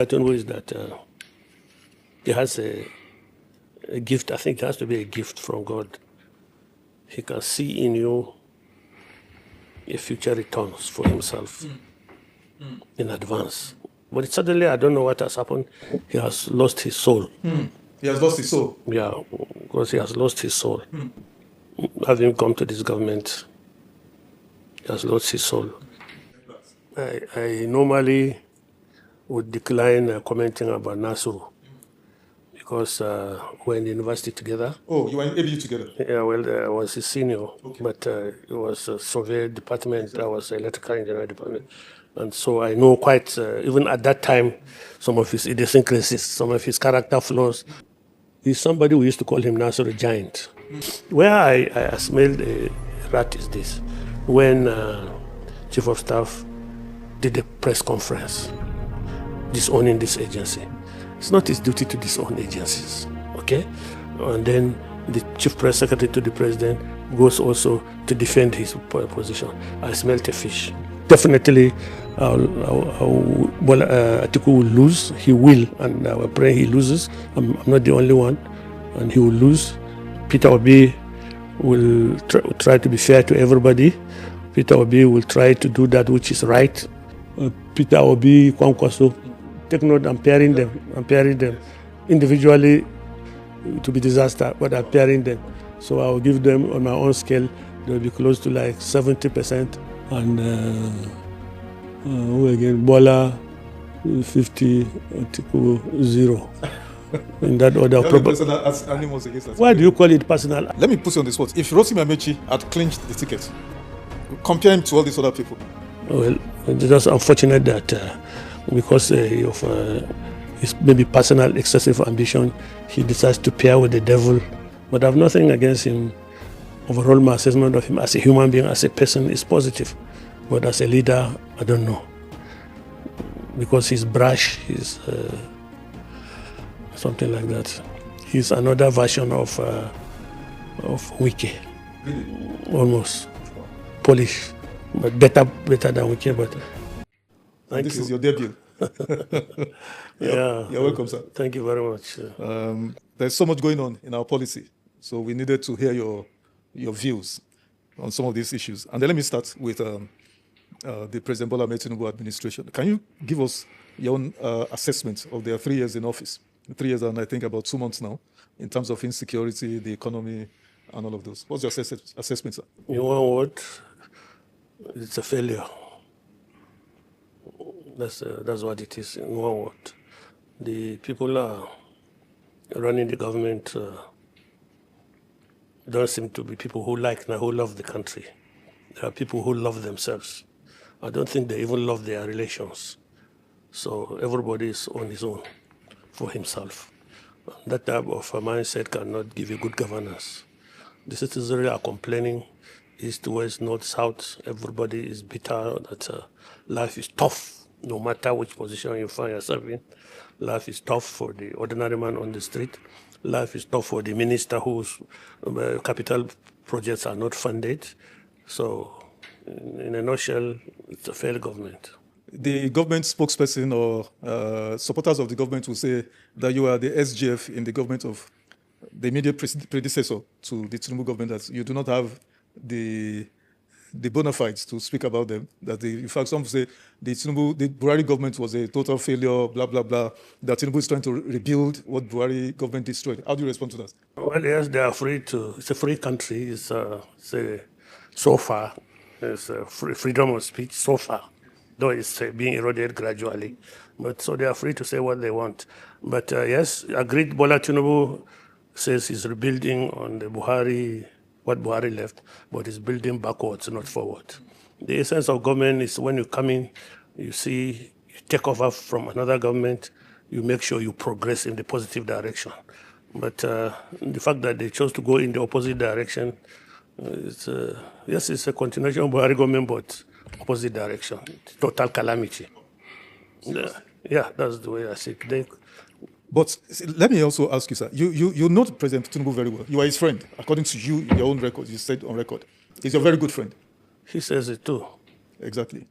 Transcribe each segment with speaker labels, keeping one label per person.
Speaker 1: Tinubu is that he has a gift. I think it has to be a gift from God. He can see in you a future returns for himself in advance. But suddenly, I don't know what has happened. He has lost his soul.
Speaker 2: He has lost his soul.
Speaker 1: Yeah, because he has lost his soul. Having come to this government, he has lost his soul. I normally would decline commenting about Nasru because we're in the university together.
Speaker 2: Oh, you were in ABU together?
Speaker 1: Yeah, well, I was his senior, but it was a survey department, I was electrical engineering department. And so I know quite, even at that time, some of his idiosyncrasies, some of his character flaws. He's somebody we used to call him Nasser a giant. Where I smelled a rat is this. When Chief of Staff did a press conference disowning this agency. It's not his duty to disown agencies, okay? And then the Chief Press Secretary to the President goes also to defend his position. I smelled a fish. Definitely, Atiku will lose. He will, and I pray he loses. I'm not the only one, and he will lose. Peter Obi will try to be fair to everybody. Peter Obi will try to do that which is right. Peter Obi, Kwankwaso, take note, I'm pairing them individually to be disaster, but I'm pairing them. So I'll give them on my own scale, they'll be close to like 70%. And who again? Bola 50, Atiku 0. In that order. Why do you call it personal?
Speaker 2: Let me put you on the spot. If Rotimi Amechi had clinched the ticket, compare him to all these other people.
Speaker 1: Well, it's just unfortunate that because of his maybe personal excessive ambition, he decides to pair with the devil. But I have nothing against him. Overall, my assessment of him as a human being, as a person, is positive. But as a leader, I don't know. Because he's brash, he's something like that. He's another version of Wike.
Speaker 2: Really?
Speaker 1: Almost. Polish. But better than Wike. But
Speaker 2: this is your debut.
Speaker 1: Yeah.
Speaker 2: You're welcome, sir.
Speaker 1: Thank you very much.
Speaker 2: There's so much going on in our policy, so we needed to hear your views on some of these issues. And then let me start with the President Bola Tinubu administration. Can you give us your own assessment of their 3 years in office? 3 years and I think about 2 months now, in terms of insecurity, the economy, and all of those. What's your assessment, sir?
Speaker 1: In one word, it's a failure. That's what it is, in one word. The people are running the government don't seem to be people who love the country. There are people who love themselves. I don't think they even love their relations. So everybody is on his own for himself. That type of a mindset cannot give you good governance. The citizens really are complaining, east, west, north, south. Everybody is bitter that life is tough, no matter which position you find yourself in. Life is tough for the ordinary man on the street. Life is tough for the minister whose capital projects are not funded. So, in a nutshell, it's a failed government.
Speaker 2: The government spokesperson or supporters of the government will say that you are the SGF in the government of the immediate predecessor to the Tinubu government, that you do not have the bona fides to speak about them. That in fact, some say the Buhari government was a total failure, blah, blah, blah. That Tinubu is trying to rebuild what Buhari government destroyed. How do you respond to that?
Speaker 1: Well, yes, they are free to. It's a free country. So far, it's freedom of speech so far, though it's being eroded gradually. But so they are free to say what they want. But yes, agreed. Bola Tinubu says he's rebuilding on the what Buhari left, but he's building backwards, not forward. The essence of government is when you come in, you take over from another government, you make sure you progress in the positive direction. But the fact that they chose to go in the opposite direction, it's a continuation of Buhari government, but opposite direction. Total calamity. Yeah, that's the way I see it.
Speaker 2: But let me also ask you, sir, you know President Tinubu very well. You are his friend, according to you, your own record. You said on record. He's your very good friend.
Speaker 1: He says it too.
Speaker 2: Exactly.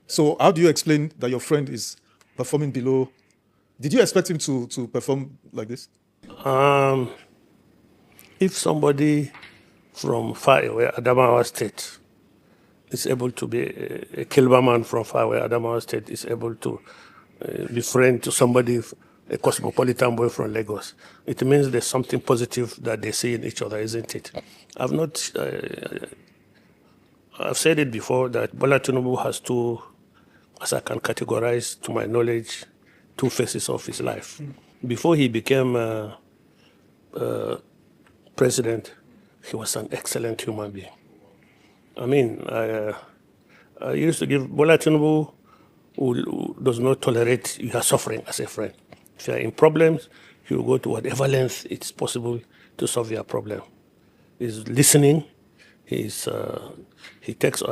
Speaker 2: So how do you explain that your friend is performing below. Did you expect him to perform like this?
Speaker 1: If somebody from far away, Adamawa State, is able to be a Kilberman from far away, Adamawa State is able to be friend to somebody, a cosmopolitan boy from Lagos, it means there's something positive that they see in each other, isn't it? I've said it before that Bola Tinubu has two, as I can categorize to my knowledge, two phases of his life. Before he became president, he was an excellent human being. I mean, I used to give Bola Tinubu, who does not tolerate you are suffering as a friend. If you are in problems, he will go to whatever length it's possible to solve your problem. He's listening. He takes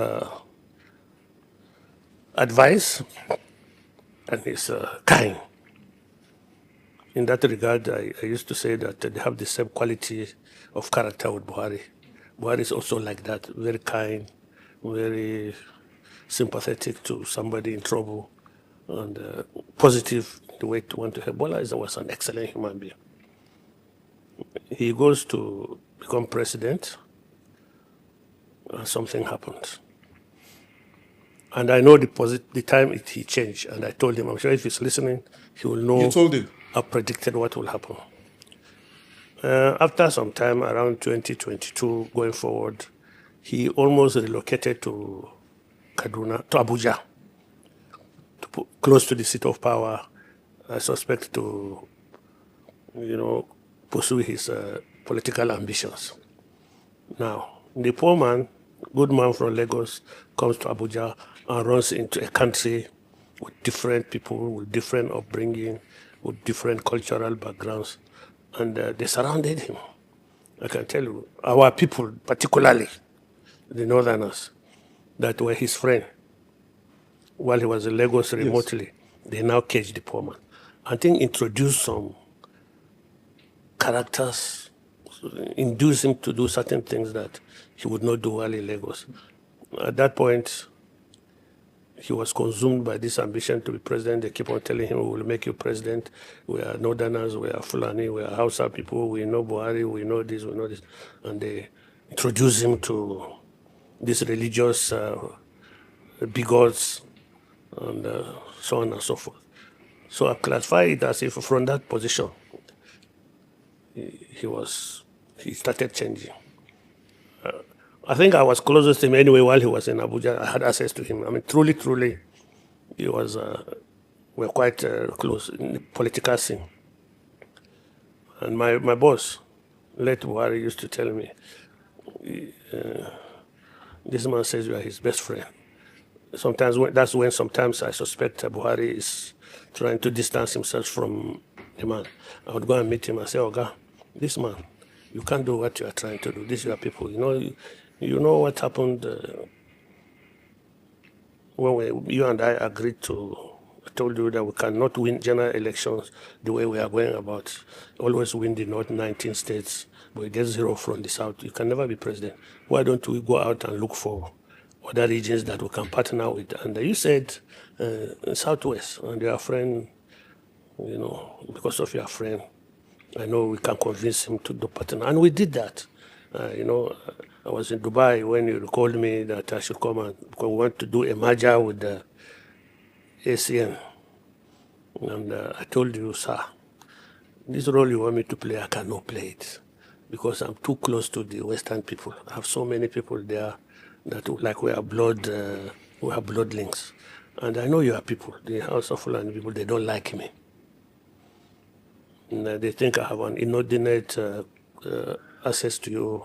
Speaker 1: advice, and he's kind. In that regard, I used to say that they have the same quality of character with Buhari. Buhari is also like that, very kind, very sympathetic to somebody in trouble, and positive the way to want to help. Bola was an excellent human being. He goes to become president, and something happened. And I know the time he changed, and I told him, I'm sure if he's listening, he will know.
Speaker 2: You told him?
Speaker 1: I predicted what will happen. After some time, around 2022, going forward, he almost relocated to Kaduna, to Abuja, close to the seat of power, I suspect to, pursue his political ambitions. Now, the poor man, good man from Lagos, comes to Abuja and runs into a country with different people, with different upbringing, with different cultural backgrounds, and they surrounded him. I can tell you, our people, particularly the Northerners, that were his friend, while he was in Lagos remotely, they now caged the poor man. I think introduced some characters, induce him to do certain things that he would not do while in Lagos. At that point, he was consumed by this ambition to be president. They keep on telling him, we will make you president. We are Northerners, we are Fulani, we are Hausa people, we know Buhari, we know this, we know this. And they introduce him to these religious bigots and so on and so forth. So I classify it as if from that position, he started changing. I think I was closest to him anyway while he was in Abuja. I had access to him. I mean, truly, he was, we're quite close in the political scene. And my boss, late Buhari, used to tell me, this man says you are his best friend. That's when sometimes I suspect Buhari is trying to distance himself from the man. I would go and meet him and say, Oga, this man, you can't do what you are trying to do. These are people. You know what happened when you and I agreed to. I told you that we cannot win general elections the way we are going about. Always win the North 19 states, but we get 0 from the South. You can never be president. Why don't we go out and look for other regions that we can partner with? And you said Southwest, and your friend, because of your friend, I know we can convince him to do partner. And we did that. I was in Dubai when you called me that I should come and because we want to do a merger with the ACN. And I told you, sir, this role you want me to play, I cannot play it because I'm too close to the Western people. I have so many people there that like we have blood links. And I know you are people, the House of Fulani people, they don't like me. And they think I have an inordinate access to you,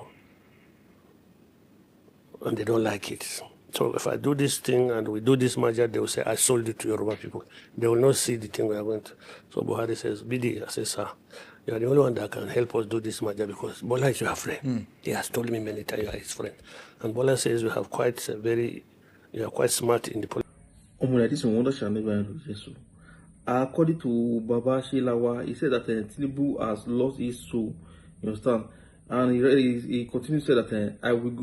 Speaker 1: and they don't like it. So if I do this thing and we do this merger, they will say, I sold it to Yoruba people. They will not see the thing we are going to. So Buhari says, Bidi, I say, sir, you are the only one that can help us do this merger because Bola is your friend. He has told me many times you are his friend. And Bola says you are quite smart in the politics.
Speaker 3: According to Babachir Lawal, he said that Tinubu has lost his soul. You understand? And he continued to say that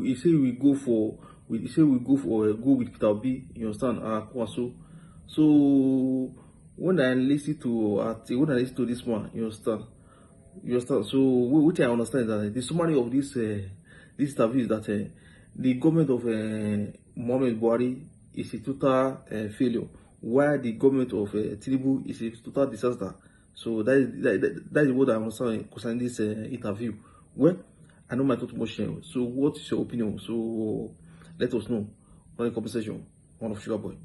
Speaker 3: he said we go with Peter B. You understand? Kwankwaso. So when I listen to this one, you understand? You understand? So what I understand is that the summary of this interview is that the government of Mohamed Buhari is a total failure, while the government of Tinubu is a total disaster. So that is what I understand concerning this interview. Well, I know my talk too much. So what is your opinion? So let us know on the conversation. One of Sugar Boy.